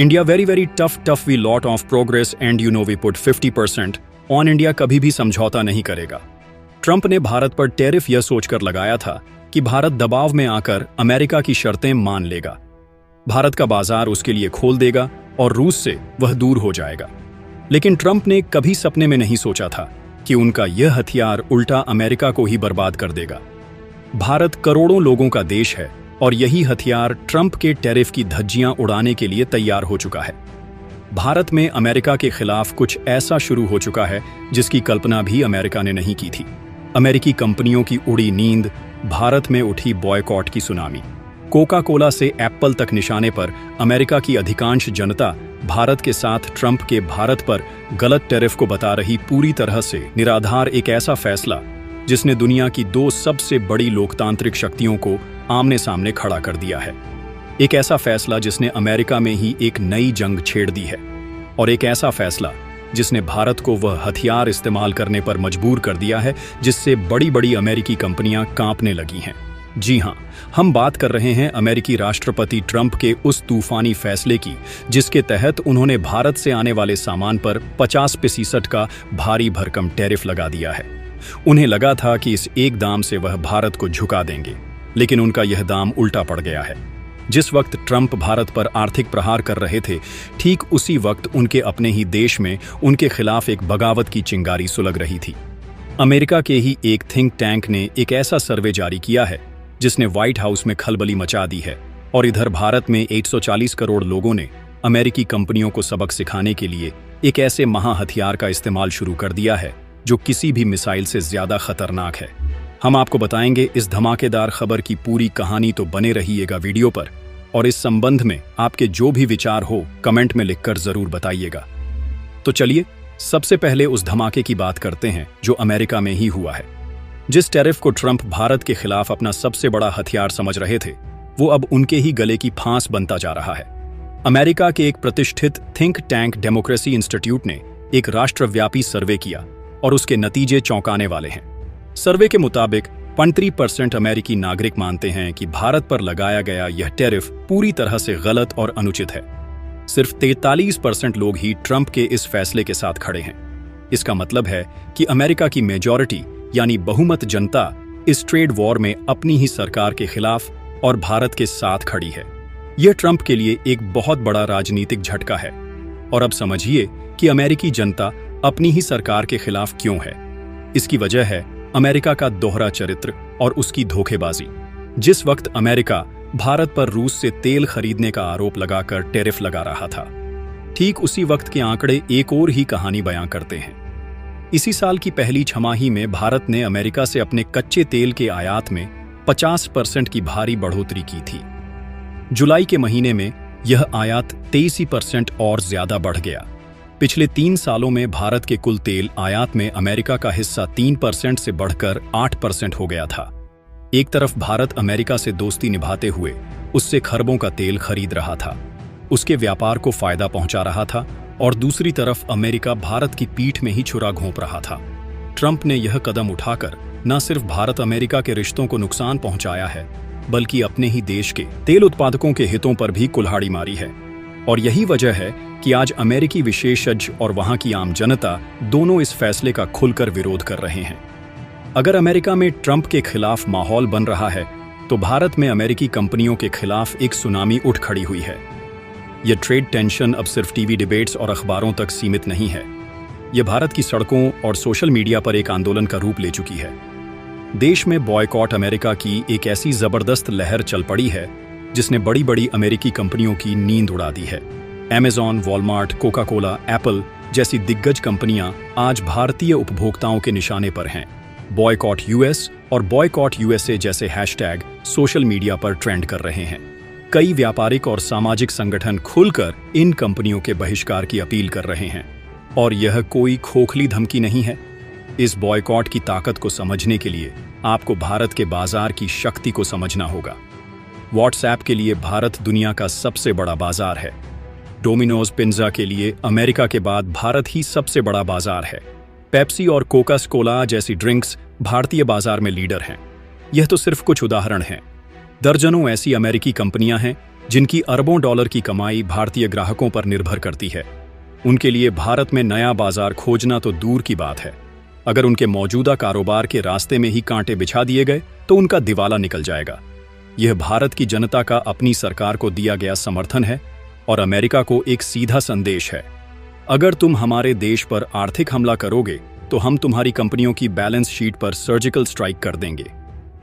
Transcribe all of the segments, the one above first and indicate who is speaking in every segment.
Speaker 1: India very tough we lot of progress and you know we put 50% on India कभी भी समझौता नहीं करेगा। ट्रंप ने भारत पर टैरिफ यह सोचकर लगाया था कि भारत दबाव में आकर अमेरिका की शर्तें मान लेगा, भारत का बाजार उसके लिए खोल देगा और रूस से वह दूर हो जाएगा। लेकिन ट्रंप ने कभी सपने में नहीं सोचा था कि उनका यह हथियार उल्टा अमेरिका को ही बर्बाद कर देगा। भारत करोड़ों लोगों का देश है और यही हथियार ट्रंप के टैरिफ की धज्जियां उड़ाने के लिए तैयार हो चुका है। भारत में अमेरिका के खिलाफ कुछ ऐसा शुरू हो चुका है जिसकी कल्पना भी अमेरिका ने नहीं की थी। अमेरिकी कंपनियों की उड़ी नींद, भारत में उठी बॉयकॉट की सुनामी, कोका कोला से एप्पल तक निशाने पर अमेरिका की अधिकांश जनता भारत के साथ ट्रंप के भारत पर गलत टैरिफ को बता रही पूरी तरह से निराधार एक ऐसा फैसला जिसने दुनिया की दो सबसे बड़ी लोकतांत्रिक शक्तियों को आमने सामने खड़ा कर दिया है। एक ऐसा फैसला जिसने अमेरिका में ही एक नई जंग छेड़ दी है और एक ऐसा फैसला जिसने भारत को वह हथियार इस्तेमाल करने पर मजबूर कर दिया है जिससे बड़ी बड़ी अमेरिकी कंपनियां कांपने लगी हैं। जी हां, हम बात कर रहे हैं अमेरिकी राष्ट्रपति ट्रंप के उस तूफानी फैसले की जिसके तहत उन्होंने भारत से आने वाले सामान पर 50% का भारी भरकम टैरिफ लगा दिया है। उन्हें लगा था कि इस एक दाम से वह भारत को झुका देंगे, लेकिन उनका यह दाम उल्टा पड़ गया है। जिस वक्त ट्रंप भारत पर आर्थिक प्रहार कर रहे थे, ठीक उसी वक्त उनके अपने ही देश में उनके खिलाफ एक बगावत की चिंगारी सुलग रही थी। अमेरिका के ही एक थिंक टैंक ने एक ऐसा सर्वे जारी किया है जिसने व्हाइट हाउस में खलबली मचा दी है और इधर भारत में 140 करोड़ लोगों ने अमेरिकी कंपनियों को सबक सिखाने के लिए एक ऐसे महा हथियार का इस्तेमाल शुरू कर दिया है जो किसी भी मिसाइल से ज्यादा खतरनाक है। हम आपको बताएंगे इस धमाकेदार खबर की पूरी कहानी, तो बने रहिएगा वीडियो पर और इस संबंध में आपके जो भी विचार हो कमेंट में लिखकर जरूर बताइएगा। तो चलिए सबसे पहले उस धमाके की बात करते हैं जो अमेरिका में ही हुआ है। जिस टैरिफ को ट्रंप भारत के खिलाफ अपना सबसे बड़ा हथियार समझ रहे थे, वो अब उनके ही गले की फांस बनता जा रहा है। अमेरिका के एक प्रतिष्ठित थिंक टैंक डेमोक्रेसी इंस्टीट्यूट ने एक राष्ट्रव्यापी सर्वे किया और उसके नतीजे चौंकाने वाले हैं। सर्वे के मुताबिक 35% अमेरिकी नागरिक मानते हैं कि भारत पर लगाया गया यह टैरिफ पूरी तरह से गलत और अनुचित है। सिर्फ 43% लोग ही ट्रंप के इस फैसले के साथ खड़े हैं। इसका मतलब है कि अमेरिका की मेजॉरिटी यानी बहुमत जनता इस ट्रेड वॉर में अपनी ही सरकार के खिलाफ और भारत के साथ खड़ी है। यह ट्रंप के लिए एक बहुत बड़ा राजनीतिक झटका है। और अब समझिए कि अमेरिकी जनता अपनी ही सरकार के खिलाफ क्यों है। इसकी वजह है अमेरिका का दोहरा चरित्र और उसकी धोखेबाजी। जिस वक्त अमेरिका भारत पर रूस से तेल खरीदने का आरोप लगाकर टैरिफ लगा रहा था, ठीक उसी वक्त के आंकड़े एक और ही कहानी बयां करते हैं। इसी साल की पहली छमाही में भारत ने अमेरिका से अपने कच्चे तेल के आयात में 50% की भारी बढ़ोतरी की थी। जुलाई के महीने में यह आयात 23% और ज्यादा बढ़ गया। पिछले 3 सालों में भारत के कुल तेल आयात में अमेरिका का हिस्सा 3% से बढ़कर 8% हो गया था। एक तरफ भारत अमेरिका से दोस्ती निभाते हुए उससे खरबों का तेल खरीद रहा था, उसके व्यापार को फायदा पहुंचा रहा था, और दूसरी तरफ अमेरिका भारत की पीठ में ही छुरा घोंप रहा था। ट्रंप ने यह कदम उठाकर न सिर्फ भारत अमेरिका के रिश्तों को नुकसान पहुंचाया है, बल्कि अपने ही देश के तेल उत्पादकों के हितों पर भी कुल्हाड़ी मारी है। और यही वजह है कि आज अमेरिकी विशेषज्ञ और वहां की आम जनता दोनों इस फैसले का खुलकर विरोध कर रहे हैं। अगर अमेरिका में ट्रंप के खिलाफ माहौल बन रहा है, तो भारत में अमेरिकी कंपनियों के खिलाफ एक सुनामी उठ खड़ी हुई है। यह ट्रेड टेंशन अब सिर्फ टीवी डिबेट्स और अखबारों तक सीमित नहीं है। यह भारत की सड़कों और सोशल मीडिया पर एक आंदोलन का रूप ले चुकी है। देश में बॉयकॉट अमेरिका की एक ऐसी जबरदस्त लहर चल पड़ी है जिसने बड़ी बड़ी अमेरिकी कंपनियों की नींद उड़ा दी है। Amazon, Walmart, Coca Cola, Apple जैसी दिग्गज कंपनियां आज भारतीय उपभोक्ताओं के निशाने पर हैं। बॉयकॉट यूएस और बॉयकॉट यूएसए जैसे हैशटैग सोशल मीडिया पर ट्रेंड कर रहे हैं। कई व्यापारिक और सामाजिक संगठन खुलकर इन कंपनियों के बहिष्कार की अपील कर रहे हैं। और यह कोई खोखली धमकी नहीं है। इस बॉयकॉट की ताकत को समझने के लिए आपको भारत के बाजार की शक्ति को समझना होगा। व्हाट्सएप के लिए भारत दुनिया का सबसे बड़ा बाजार है। डोमिनोज पिज्जा के लिए अमेरिका के बाद भारत ही सबसे बड़ा बाजार है। पेप्सी और कोका कोला जैसी ड्रिंक्स भारतीय बाजार में लीडर हैं। यह तो सिर्फ कुछ उदाहरण हैं। दर्जनों ऐसी अमेरिकी कंपनियां हैं जिनकी अरबों डॉलर की कमाई भारतीय ग्राहकों पर निर्भर करती है। उनके लिए भारत में नया बाजार खोजना तो दूर की बात है, अगर उनके मौजूदा कारोबार के रास्ते में ही कांटे बिछा दिए गए तो उनका दिवाला निकल जाएगा। यह भारत की जनता का अपनी सरकार को दिया गया समर्थन है और अमेरिका को एक सीधा संदेश है। अगर तुम हमारे देश पर आर्थिक हमला करोगे तो हम तुम्हारी कंपनियों की बैलेंस शीट पर सर्जिकल स्ट्राइक कर देंगे।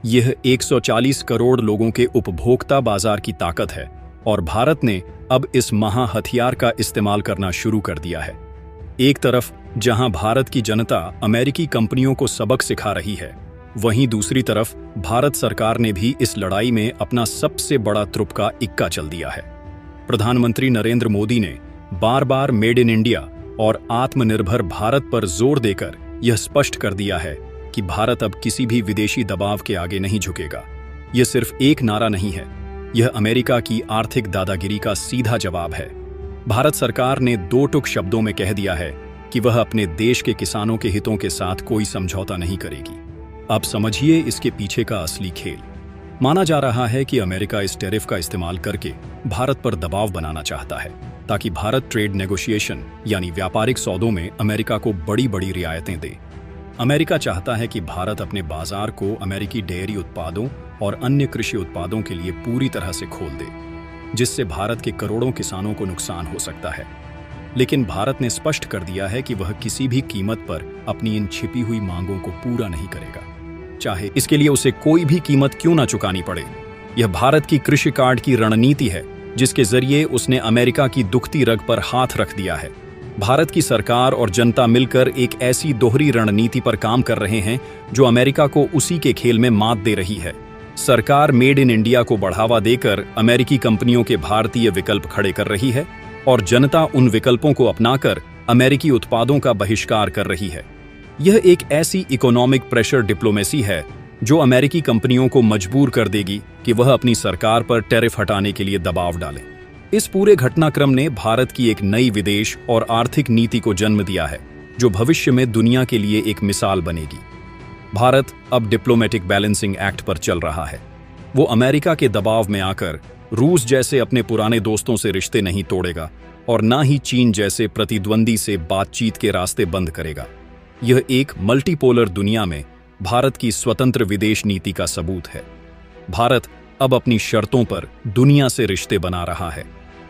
Speaker 1: यह 140 करोड़ लोगों के उपभोक्ता बाजार की ताकत है और भारत ने अब इस महा हथियार का इस्तेमाल करना शुरू कर दिया है। एक तरफ जहां भारत की जनता अमेरिकी कंपनियों को सबक सिखा रही है, वहीं दूसरी तरफ भारत सरकार ने भी इस लड़ाई में अपना सबसे बड़ा तुरुप्का इक्का चल दिया है। प्रधानमंत्री नरेंद्र मोदी ने बार बार मेड इन इंडिया और आत्मनिर्भर भारत पर जोर देकर यह स्पष्ट कर दिया है कि भारत अब किसी भी विदेशी दबाव के आगे नहीं झुकेगा। यह सिर्फ एक नारा नहीं है, यह अमेरिका की आर्थिक दादागिरी का सीधा जवाब है। भारत सरकार ने दो टुक शब्दों में कह दिया है कि वह अपने देश के किसानों के हितों के साथ कोई समझौता नहीं करेगी। अब समझिए इसके पीछे का असली खेल। माना जा रहा है कि अमेरिका इस टैरिफ का इस्तेमाल करके भारत पर दबाव बनाना चाहता है ताकि भारत ट्रेड नेगोशिएशन यानी व्यापारिक सौदों में अमेरिका को बड़ी बड़ी रियायतें दे। अमेरिका चाहता है कि भारत अपने बाजार को अमेरिकी डेयरी उत्पादों और अन्य कृषि उत्पादों के लिए पूरी तरह से खोल दे, जिससे भारत के करोड़ों किसानों को नुकसान हो सकता है। लेकिन भारत ने स्पष्ट कर दिया है कि वह किसी भी कीमत पर अपनी इन छिपी हुई मांगों को पूरा नहीं करेगा, चाहे इसके लिए उसे कोई भी कीमत क्यों ना चुकानी पड़े। यह भारत की कृषि कार्ड की रणनीति है, जिसके जरिए उसने अमेरिका की दुखती रग पर हाथ रख दिया है। भारत की सरकार और जनता मिलकर एक ऐसी दोहरी रणनीति पर काम कर रहे हैं जो अमेरिका को उसी के खेल में मात दे रही है। सरकार मेड इन इंडिया को बढ़ावा देकर अमेरिकी कंपनियों के भारतीय विकल्प खड़े कर रही है और जनता उन विकल्पों को अपनाकर अमेरिकी उत्पादों का बहिष्कार कर रही है। यह एक ऐसी इकोनॉमिक प्रेशर डिप्लोमेसी है जो अमेरिकी कंपनियों को मजबूर कर देगी कि वह अपनी सरकार पर टैरिफ हटाने के लिए दबाव डालें। इस पूरे घटनाक्रम ने भारत की एक नई विदेश और आर्थिक नीति को जन्म दिया है जो भविष्य में दुनिया के लिए एक मिसाल बनेगी। भारत अब डिप्लोमेटिक बैलेंसिंग एक्ट पर चल रहा है। वो अमेरिका के दबाव में आकर रूस जैसे अपने पुराने दोस्तों से रिश्ते नहीं तोड़ेगा और ना ही चीन जैसे प्रतिद्वंदी से बातचीत के रास्ते बंद करेगा। यह एक मल्टीपोलर दुनिया में भारत की स्वतंत्र विदेश नीति का सबूत है। भारत अब अपनी शर्तों पर दुनिया से रिश्ते बना रहा है।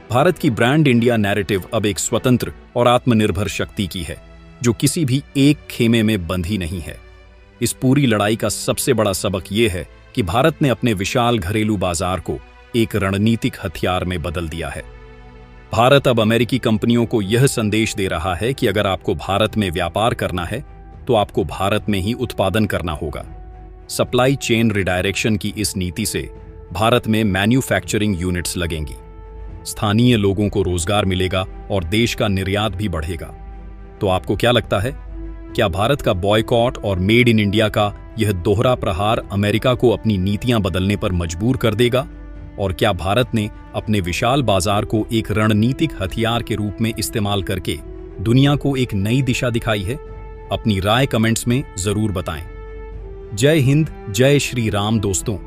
Speaker 1: भारत की ब्रांड इंडिया नैरेटिव अब एक स्वतंत्र और आत्मनिर्भर शक्ति की है जो किसी भी एक खेमे में बंधी नहीं है। इस पूरी लड़ाई का सबसे बड़ा सबक यह है कि भारत ने अपने विशाल घरेलू बाजार को एक रणनीतिक हथियार में बदल दिया है। भारत अब अमेरिकी कंपनियों को यह संदेश दे रहा है कि अगर आपको भारत में व्यापार करना है तो आपको भारत में ही उत्पादन करना होगा। सप्लाई चेन रिडायरेक्शन की इस नीति से भारत में मैन्युफैक्चरिंग यूनिट्स लगेंगी, स्थानीय लोगों को रोजगार मिलेगा और देश का निर्यात भी बढ़ेगा। तो आपको क्या लगता है, क्या भारत का बॉयकॉट और मेड इन इंडिया का यह दोहरा प्रहार अमेरिका को अपनी नीतियां बदलने पर मजबूर कर देगा? और क्या भारत ने अपने विशाल बाजार को एक रणनीतिक हथियार के रूप में इस्तेमाल करके दुनिया को एक नई दिशा दिखाई है? अपनी राय कमेंट्स में जरूर बताएं। जय हिंद, जय श्री राम दोस्तों।